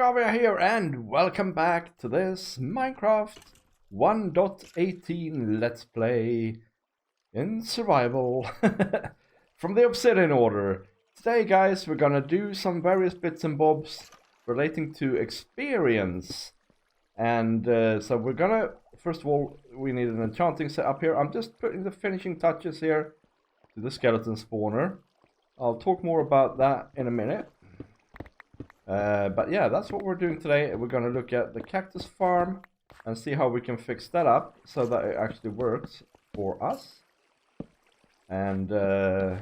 Vidargavia here, and welcome back to this Minecraft 1.18 Let's Play in Survival from the Obsidian Order. Today, guys, we're gonna do some various bits and bobs relating to experience. And so we're gonna, first of all, we need an enchanting setup here. I'm just putting the finishing touches here to the skeleton spawner. I'll talk more about that in a minute. But yeah, that's what we're doing today. We're going to look at the cactus farm and see how we can fix that up so that it actually works for us. And we're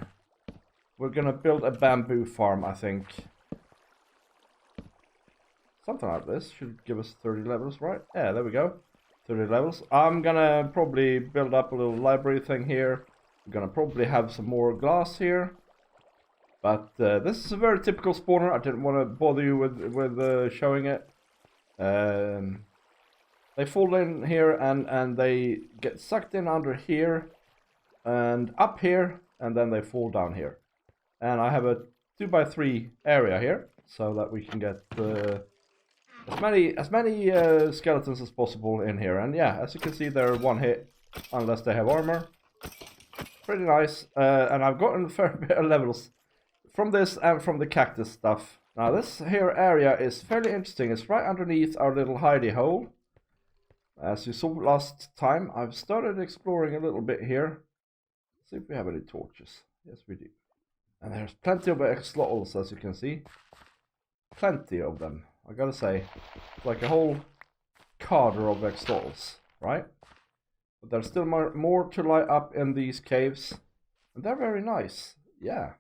going to build a bamboo farm, I think. Something like this should give us 30 levels, right? Yeah, there we go. 30 levels. I'm going to probably build up a little library thing here. We're going to probably have some more glass here. But this is a very typical spawner. I didn't want to bother you with showing it. They fall in here and they get sucked in under here and up here, and then they fall down here. And I have a 2x3 area here so that we can get as many skeletons as possible in here. And yeah, as you can see, they're one hit unless they have armor. Pretty nice. And I've gotten a fair bit of levels from this and from the cactus stuff. Now this here area is fairly interesting. It's right underneath our little hidey hole. As you saw last time, I've started exploring a little bit here. Let's see if we have any torches. Yes, we do. And there's plenty of axolotls, as you can see. Plenty of them, I gotta say. It's like a whole carder of axolotls, right? But there's still more to light up in these caves. And they're very nice. Yeah.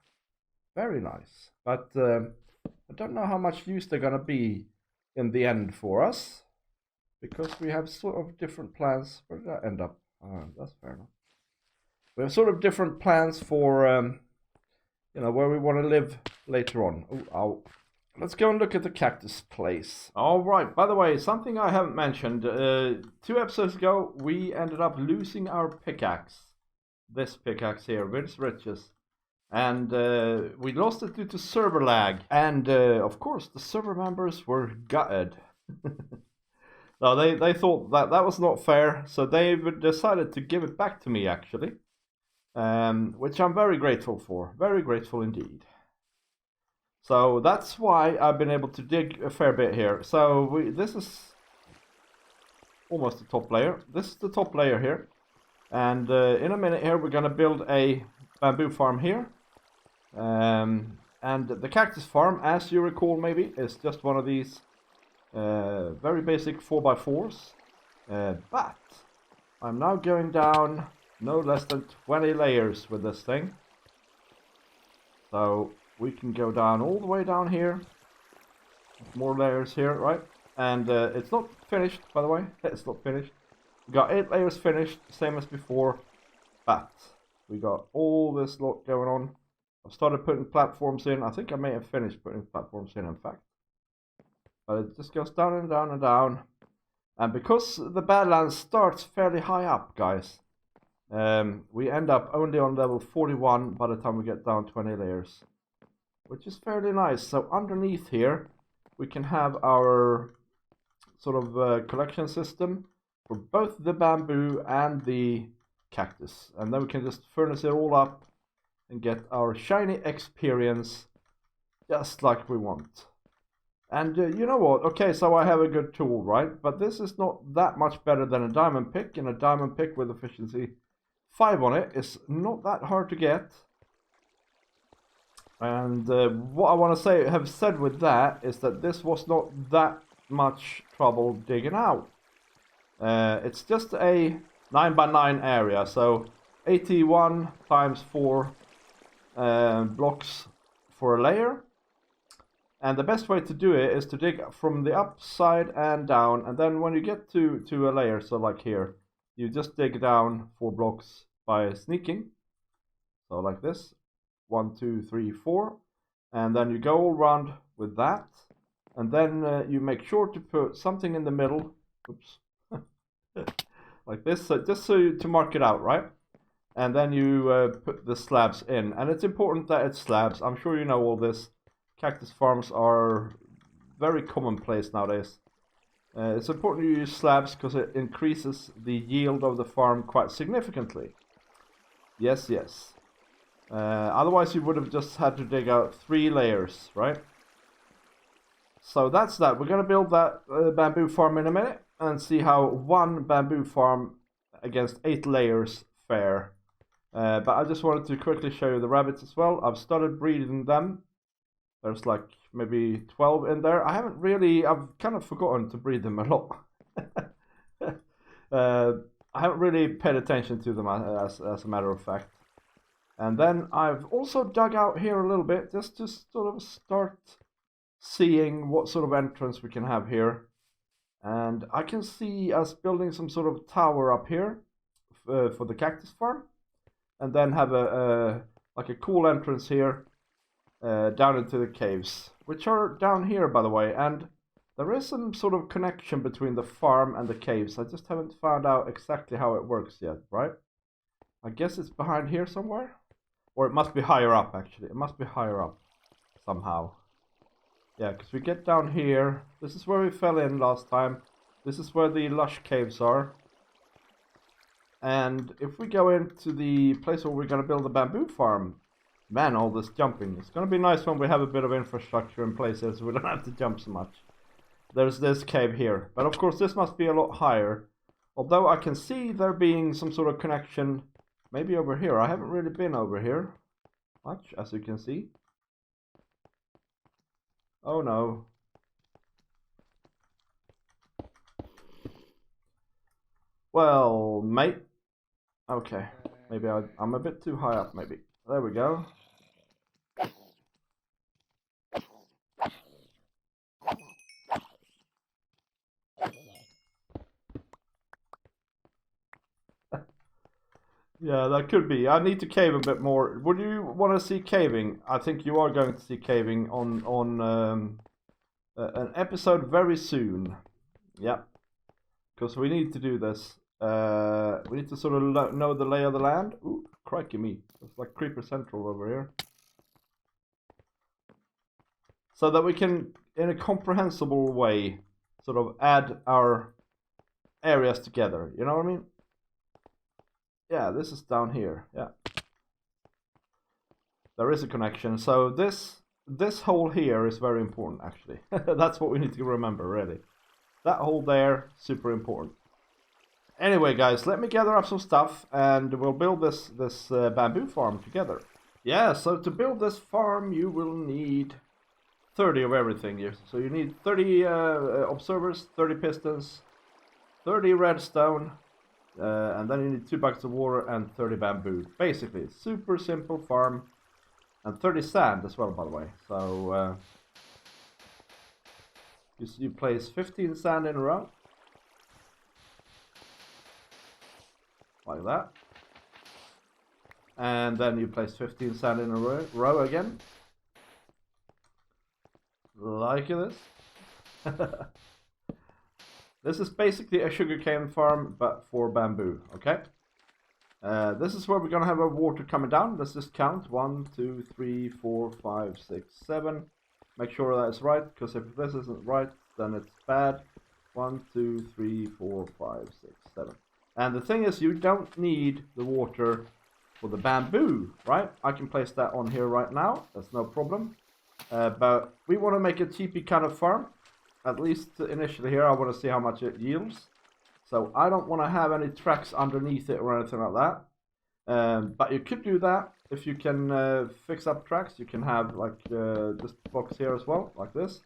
Very nice, but I don't know how much use they're gonna be in the end for us, because we have sort of different plans. Where did that end up? That's fair enough. We have sort of different plans for, you know, where we want to live later on. Ooh, let's go and look at the cactus place. All right. By the way, something I haven't mentioned. 2 episodes ago, we ended up losing our pickaxe. This pickaxe here, with riches. And we lost it due to server lag. And of course, the server members were gutted. No, they thought that was not fair. So they decided to give it back to me, actually. Which I'm very grateful for. Very grateful indeed. So that's why I've been able to dig a fair bit here. So this is almost the top layer. This is the top layer here. And in a minute here, we're going to build a bamboo farm here. And the cactus farm, as you recall maybe, is just one of these very basic 4x4s. But I'm now going down no less than 20 layers with this thing. So we can go down all the way down here. More layers here, right? And it's not finished, by the way. It's not finished. We got 8 layers finished, same as before. But we got all this lot going on. I've started putting platforms in. I think I may have finished putting platforms in fact. But it just goes down and down and down. And because the Badlands starts fairly high up, guys, we end up only on level 41 by the time we get down 20 layers. Which is fairly nice. So underneath here, we can have our sort of collection system for both the bamboo and the cactus. And then we can just furnace it all up and get our shiny experience just like we want. And you know what? Okay, so I have a good tool, right? But this is not that much better than a diamond pick. And a diamond pick with efficiency 5 on it is not that hard to get. And what I want to have said with that is that this was not that much trouble digging out. It's just a 9x9 area, so 81 times 4 blocks for a layer. And the best way to do it is to dig from the upside and down, and then when you get to a layer, so like here, you just dig down 4 blocks by sneaking. So like this, 1, 2, 3, 4, and then you go all around with that, and then you make sure to put something in the middle. Oops. Like this, so just to mark it out, right? And then you put the slabs in. And it's important that it's slabs. I'm sure you know all this. Cactus farms are very commonplace nowadays. It's important to use slabs because it increases the yield of the farm quite significantly. Yes, yes. Otherwise you would have just had to dig out 3 layers, right? So that's that. We're going to build that bamboo farm in a minute and see how 1 bamboo farm against 8 layers fare. But I just wanted to quickly show you the rabbits as well. I've started breeding them. There's like maybe 12 in there. I've kind of forgotten to breed them a lot. I haven't really paid attention to them as a matter of fact. And then I've also dug out here a little bit just to sort of start seeing what sort of entrance we can have here. And I can see us building some sort of tower up here for the cactus farm. And then have like a cool entrance here down into the caves, which are down here, by the way. And there is some sort of connection between the farm and the caves. I just haven't found out exactly how it works yet, right? I guess it's behind here somewhere. Or it must be higher up, actually. It must be higher up somehow. Yeah, because we get down here. This is where we fell in last time. This is where the lush caves are. And if we go into the place where we're going to build the bamboo farm, man, all this jumping. It's going to be nice when we have a bit of infrastructure in places so we don't have to jump so much. There's this cave here. But of course this must be a lot higher. Although I can see there being some sort of connection maybe over here. I haven't really been over here much, as you can see. Oh no. Well, mate. Okay. Maybe I'm a bit too high up, maybe. There we go. Yeah, that could be. I need to cave a bit more. Would you want to see caving? I think you are going to see caving on an episode very soon. Yeah, because we need to do this. We need to sort of know the lay of the land. Ooh, crikey me. It's like Creeper Central over here. So that we can, in a comprehensible way, sort of add our areas together. You know what I mean? Yeah, this is down here. Yeah. There is a connection. So this hole here is very important, actually. That's what we need to remember, really. That hole there, super important. Anyway, guys, let me gather up some stuff and we'll build this bamboo farm together. Yeah, so to build this farm, you will need 30 of everything. So you need 30 observers, 30 pistons, 30 redstone, and then you need 2 buckets of water and 30 bamboo. Basically, super simple farm. And 30 sand as well, by the way. So you place 15 sand in a row. Like that. And then you place 15 sand in a row again. Like this. This is basically a sugarcane farm, but for bamboo, okay? This is where we're going to have our water coming down. Let's just count. 1, 2, 3, 4, 5, 6, 7. Make sure that it's right, because if this isn't right, then it's bad. 1, 2, 3, 4, 5, 6, 7. And the thing is, you don't need the water for the bamboo, right? I can place that on here right now. That's no problem. But we want to make a cheapy kind of farm. At least initially here, I want to see how much it yields. So I don't want to have any tracks underneath it or anything like that. But you could do that if you can fix up tracks. You can have like this box here as well, like this.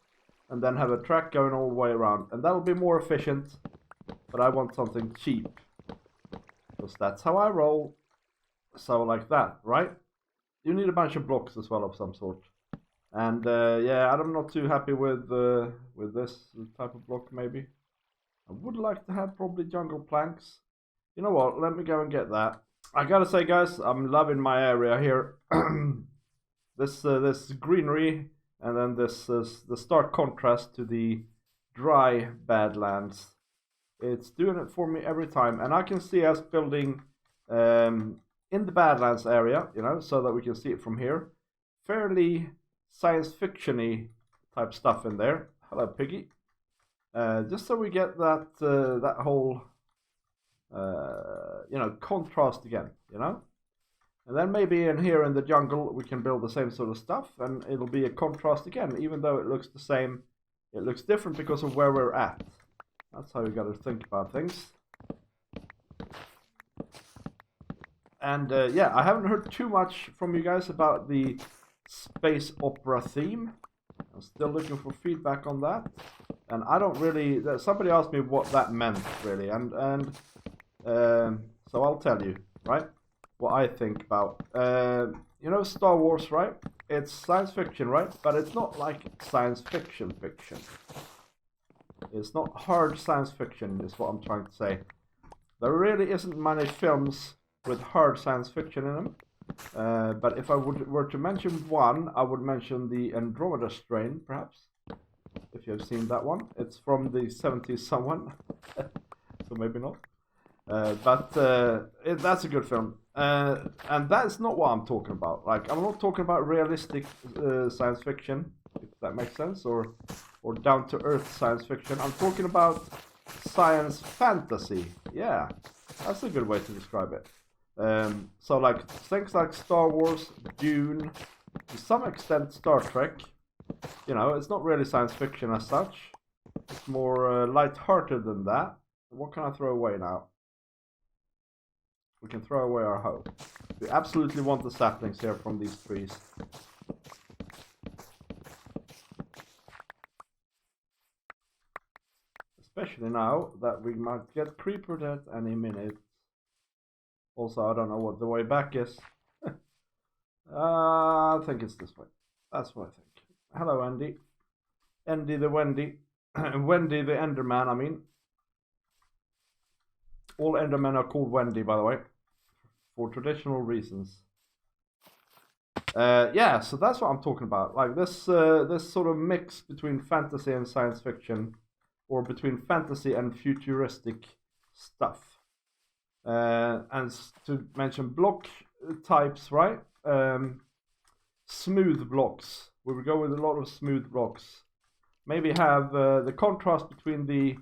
And then have a track going all the way around. And that'll be more efficient. But I want something cheap. Because that's how I roll. So like that, right? You need a bunch of blocks as well of some sort. And yeah, I'm not too happy with this type of block maybe. I would like to have probably jungle planks. You know what, let me go and get that. I gotta say guys, I'm loving my area here. This greenery and then this the stark contrast to the dry badlands. It's doing it for me every time. And I can see us building in the badlands area, you know, so that we can see it from here. Fairly science fiction-y type stuff in there. Hello, Piggy. Just so we get that that whole you know, contrast again, you know. And then maybe in here in the jungle we can build the same sort of stuff, and it'll be a contrast again, even though it looks the same. It looks different because of where we're at. That's how you got to think about things. And yeah, I haven't heard too much from you guys about the space opera theme. I'm still looking for feedback on that. And I don't really... Somebody asked me what that meant, really. And so I'll tell you, right? What I think about... you know Star Wars, right? It's science fiction, right? But it's not like science fiction fiction. It's not hard science fiction, is what I'm trying to say. There really isn't many films with hard science fiction in them. But if I were to mention one, I would mention the Andromeda Strain, perhaps. If you've seen that one. It's from the 70s someone. So maybe not. But that's a good film. And that's not what I'm talking about. Like, I'm not talking about realistic science fiction, if that makes sense, or down-to-earth science fiction. I'm talking about science fantasy. Yeah, that's a good way to describe it. So like things like Star Wars, Dune, to some extent Star Trek. You know, it's not really science fiction as such. It's more light-hearted than that. What can I throw away now? We can throw away our hoe. We absolutely want the saplings here from these trees. Especially now that we might get creepered at any minute. Also, I don't know what the way back is. I think it's this way. That's what I think. Hello, Andy. Andy the Wendy. Wendy the Enderman, I mean. All Endermen are called Wendy, by the way. For traditional reasons. Yeah, so that's what I'm talking about. Like this sort of mix between fantasy and science fiction. Or between fantasy and futuristic stuff. And to mention block types, right? Smooth blocks. We will go with a lot of smooth blocks. Maybe have the contrast between the...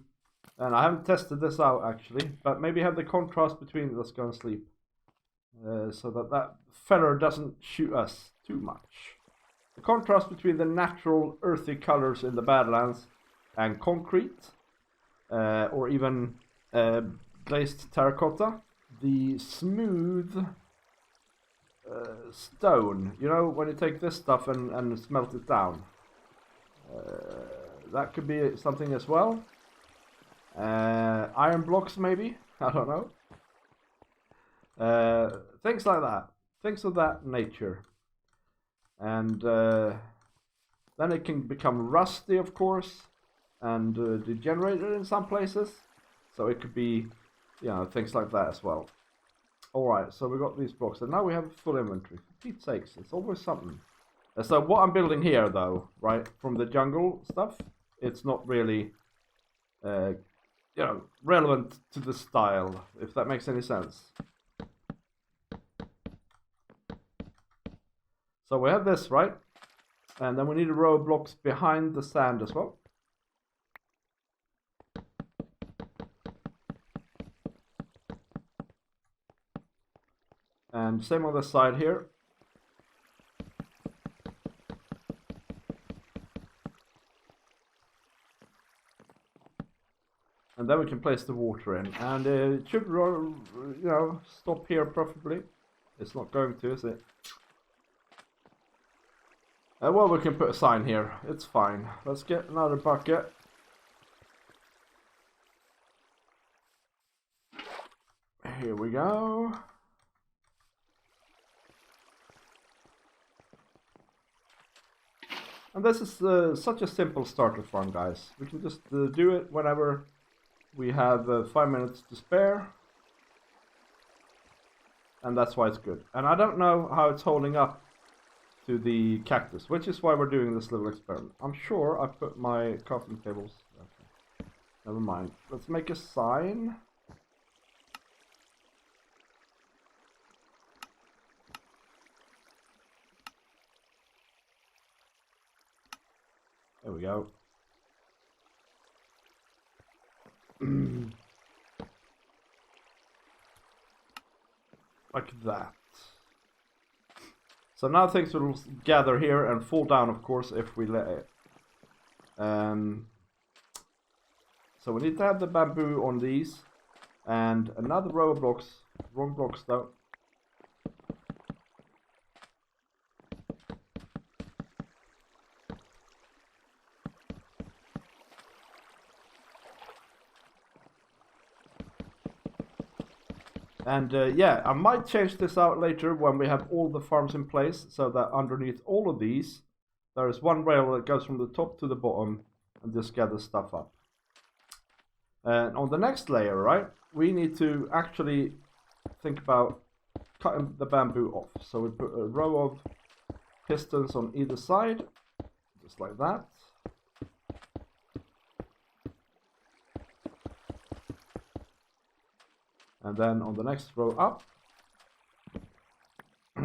And I haven't tested this out actually, but maybe have the contrast between... Let's go and sleep. So that feller doesn't shoot us too much. The contrast between the natural earthy colors in the Badlands and concrete, or even glazed terracotta. The smooth stone, you know, when you take this stuff and smelt it down. That could be something as well. Iron blocks maybe, I don't know. Things like that. Things of that nature. And then it can become rusty, of course, and degenerated in some places. So it could be, you know, things like that as well. Alright, so we got these blocks, and now we have full inventory. For Pete's sakes, it's always something. So what I'm building here, though, right, from the jungle stuff, it's not really, you know, relevant to the style, if that makes any sense. So we have this, right? And then we need a row of blocks behind the sand as well. And same on this side here. And then we can place the water in. And it should, you know, stop here preferably. It's not going to, is it? Well, we can put a sign here. It's fine. Let's get another bucket. Here we go. And this is such a simple starter farm, guys. We can just do it whenever we have 5 minutes to spare. And that's why it's good. And I don't know how it's holding up to the cactus, which is why we're doing this little experiment. I'm sure I put my crafting tables. Okay. Never mind. Let's make a sign. There we go. Like that. So now things will gather here and fall down, of course, if we let it. So we need to have the bamboo on these. And another row of blocks. Wrong blocks though. And yeah, I might change this out later when we have all the farms in place, so that underneath all of these, there is one rail that goes from the top to the bottom and just gathers stuff up. And on the next layer, right, we need to actually think about cutting the bamboo off. So we put a row of pistons on either side, just like that. And then on the next row up, we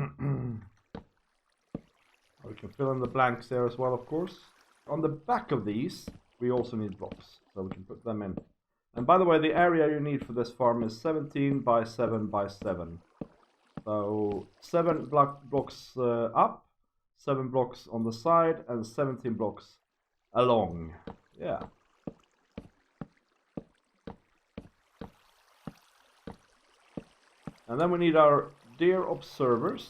can fill in the blanks there as well, of course. On the back of these, we also need blocks, so we can put them in. And by the way, the area you need for this farm is 17 by 7 by 7. So 7 blocks up, 7 blocks on the side, and 17 blocks along. Yeah. And then we need our deer observers.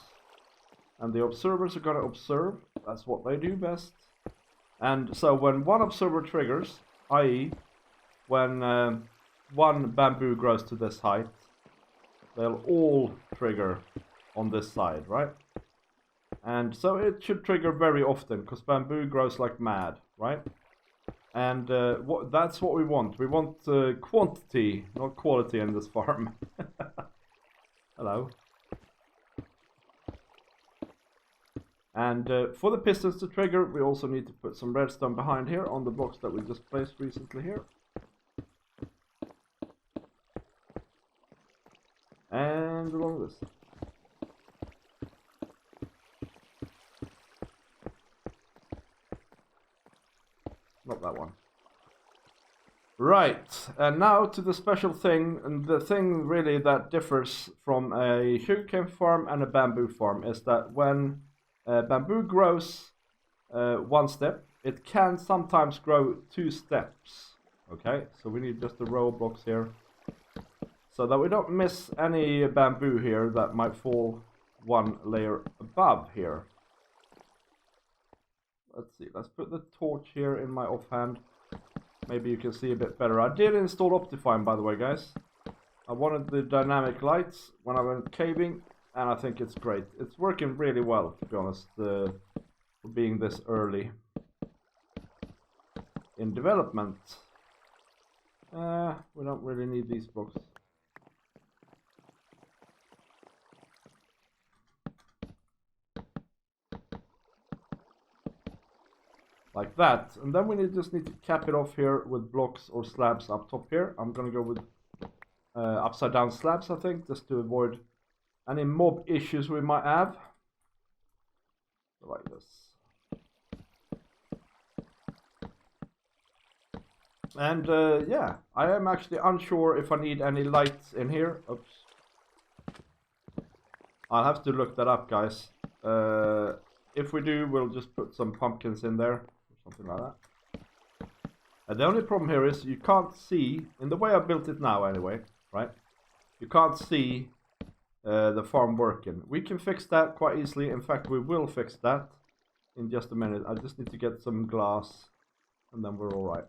And the observers are going to observe. That's what they do best. And so when one observer triggers, i.e. when one bamboo grows to this height, they'll all trigger on this side, right? And so it should trigger very often, because bamboo grows like mad, right? And that's what we want. We want quantity, not quality in this farm. Hello. And for the pistons to trigger, we also need to put some redstone behind here on the blocks that we just placed recently here. And along this. Not that one. Right, and now to the special thing, and the thing really that differs from a sugarcane farm and a bamboo farm is that when bamboo grows one step, it can sometimes grow 2 steps. Okay, so we need just a row of blocks here, so that we don't miss any bamboo here that might fall one layer above here. Let's see, let's put the torch here in my offhand. Maybe you can see a bit better. I did install Optifine, by the way, guys. I wanted the dynamic lights when I went caving, and I think it's great. It's working really well, to be honest, for being this early in development. We don't really need these blocks. Like that, and then we just need to cap it off here with blocks or slabs up top here. I'm gonna go with upside down slabs, I think, just to avoid any mob issues we might have. Like this. And yeah, I am actually unsure if I need any lights in here. Oops. I'll have to look that up, guys. If we do, we'll just put some pumpkins in there. Something like that. And the only problem here is you can't see, in the way I built it now anyway, right? You can't see the farm working. We can fix that quite easily. In fact, we will fix that in just a minute. I just need to get some glass and then we're all right.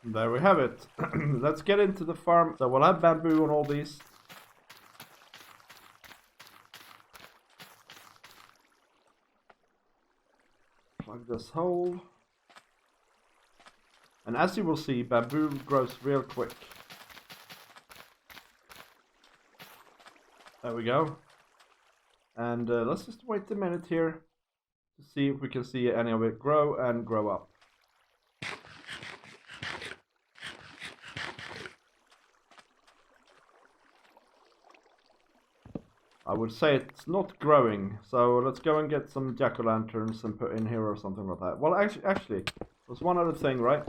There we have it. Let's get into the farm. So we'll have bamboo on all these. Plug this hole. And as you will see, bamboo grows real quick. There we go. And let's just wait a minute here to see if we can see any of it grow and grow up. I would say it's not growing, so let's go and get some jack-o'-lanterns and put in here or something like that. Well, actually, there's one other thing, right?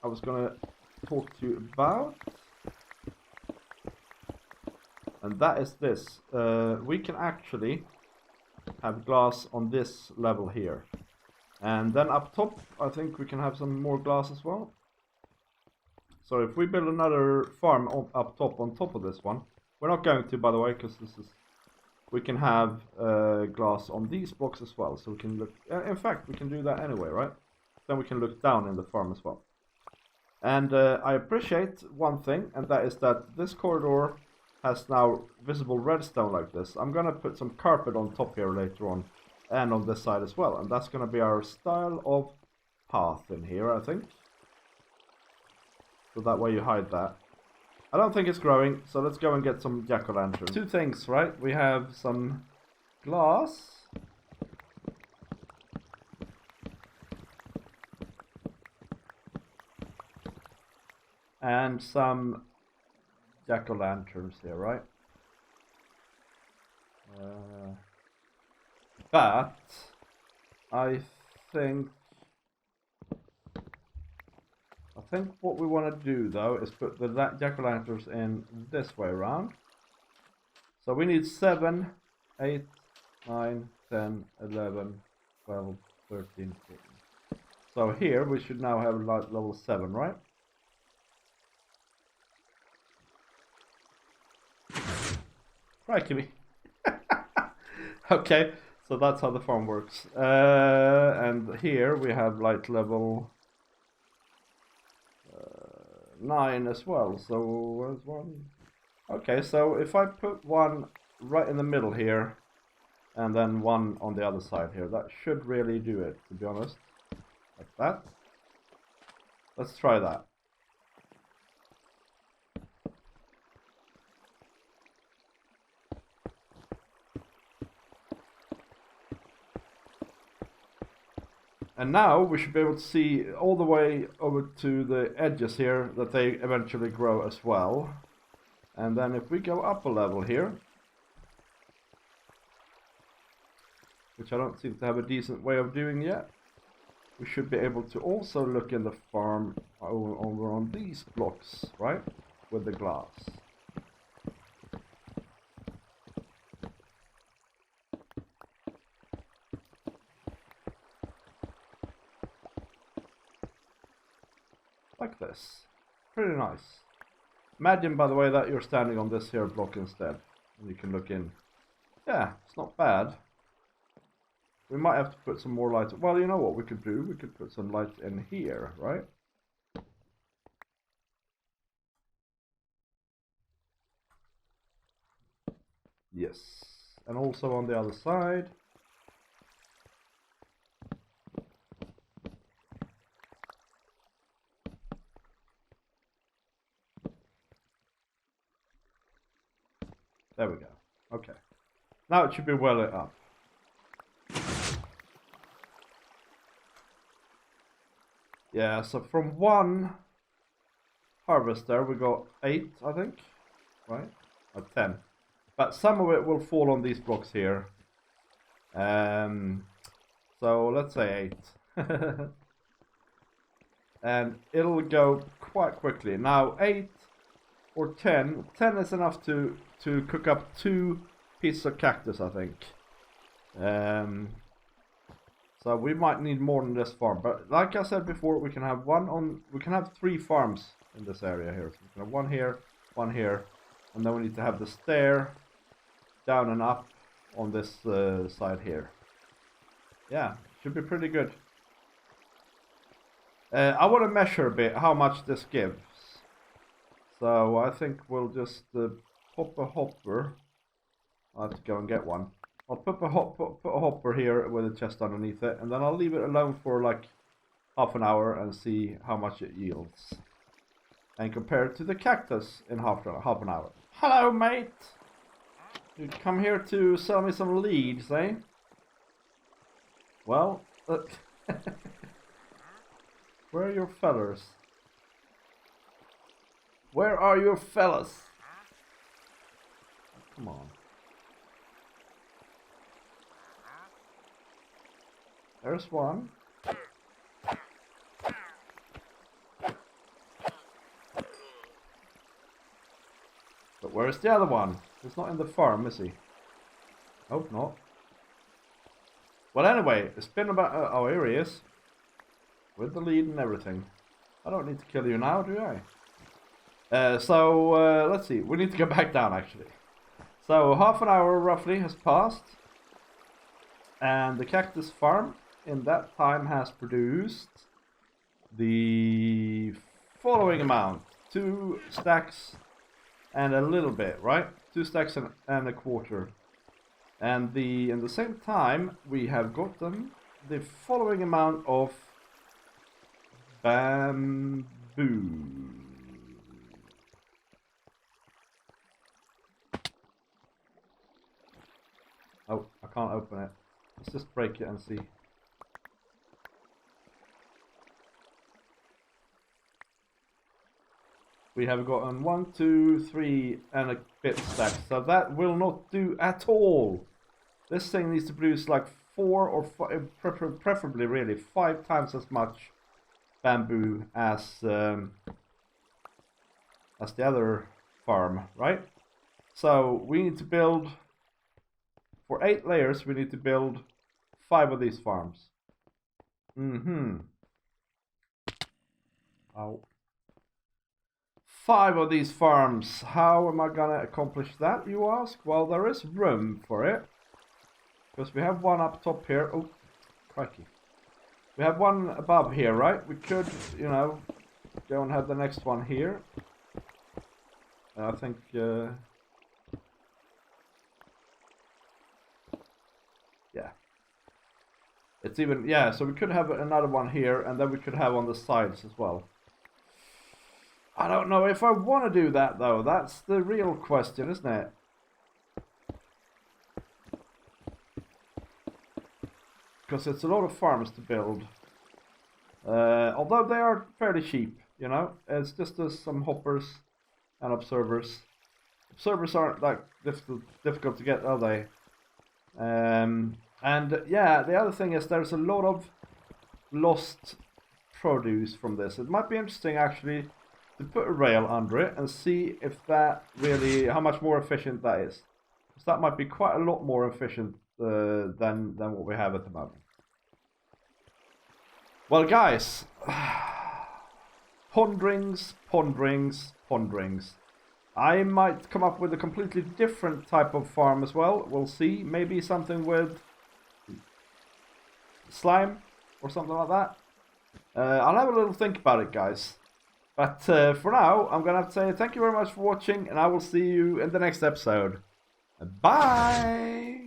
I was gonna talk to you about, and that is this. We can actually have glass on this level here, and then up top, I think we can have some more glass as well. So if we build another farm up top on top of this one, we're not going to, by the way, because this is. We can have glass on these blocks as well, so we can look. In fact, we can do that anyway, right? Then we can look down in the farm as well. And I appreciate one thing, and that is that this corridor has now visible redstone like this. I'm gonna put some carpet on top here later on, and on this side as well, and that's gonna be our style of path in here, I think. So that way you hide that. I don't think it's growing, so let's go and get some jack-o'-lanterns. Two things, right? We have some glass. And some jack-o'-lanterns here, right? But I think what we want to do though is put the jack-o'-lanterns in this way around. So we need 7, 8, 9, 10, 11, 12, 13, 14. So here we should now have level 7, right? Crikey me. Okay, so that's how the farm works. And here we have light level 9 as well. So where's one? Okay, so if I put one right in the middle here, and then one on the other side here, that should really do it, to be honest. Like that. Let's try that. And now we should be able to see all the way over to the edges here that they eventually grow as well. And then if we go up a level here, which I don't seem to have a decent way of doing yet, we should be able to also look in the farm over on these blocks, right? With the glass. Like this. Pretty nice. Imagine, by the way, that you're standing on this here block instead. And you can look in. Yeah, it's not bad. We might have to put some more lights. Well, you know what we could do? We could put some lights in here, right? Yes. And also on the other side. There we go. Okay. Now it should be well lit up. Yeah, so from one harvester we got 8, I think. Right? Or 10. But some of it will fall on these blocks here. So let's say 8. And it'll go quite quickly. Now 8 or 10. 10 is enough to cook up 2 pieces of cactus, I think. So we might need more than this farm. But like I said before, we can have we can have 3 farms in this area here. So we can have one here, and then we need to have the stair down and up on this side here. Yeah, should be pretty good. I want to measure a bit how much this gives. So I think we'll just pop a hopper. I'll have to go and get one. I'll put a hopper here with a chest underneath it, and then I'll leave it alone for like half an hour and see how much it yields. And compare it to the cactus in half an hour. Hello, mate! You come here to sell me some leads, eh? Well, where are your fellers? Where are your fellas? Come on. There's one. But where's the other one? He's not in the farm, is he? Hope not. Well, anyway, it's been about... oh, here he is. With the lead and everything. I don't need to kill you now, do I? Let's see. We need to go back down, actually. So, half an hour, roughly, has passed. And the cactus farm, in that time, has produced the following amount. 2 stacks and a little bit, right? 2 stacks and a quarter. And in the same time, we have gotten the following amount of bamboo. Oh, I can't open it. Let's just break it and see. We have gotten 1, 2, 3 and a bit stacks. So that will not do at all. This thing needs to produce like 4 or 5, preferably really 5 times as much bamboo as the other farm, right? So we need to build, for 8 layers, we need to build 5 of these farms. Oh. 5 of these farms. How am I gonna accomplish that, you ask? Well, there is room for it. Because we have one up top here. Oh, crikey. We have one above here, right? We could, you know, go and have the next one here. I think... yeah. It's even... yeah, so we could have another one here, and then we could have on the sides as well. I don't know if I want to do that, though. That's the real question, isn't it? Because it's a lot of farms to build. Although they are fairly cheap, you know. It's just some hoppers and observers. Observers aren't that difficult to get, are they? And yeah, the other thing is there's a lot of lost produce from this. It might be interesting, actually, to put a rail under it and see if that really, how much more efficient that is. Because that might be quite a lot more efficient than what we have at the moment. Well, guys, ponderings. I might come up with a completely different type of farm as well. We'll see. Maybe something with slime or something like that. I'll have a little think about it, guys. But for now, I'm going to have to say thank you very much for watching, and I will see you in the next episode. Bye!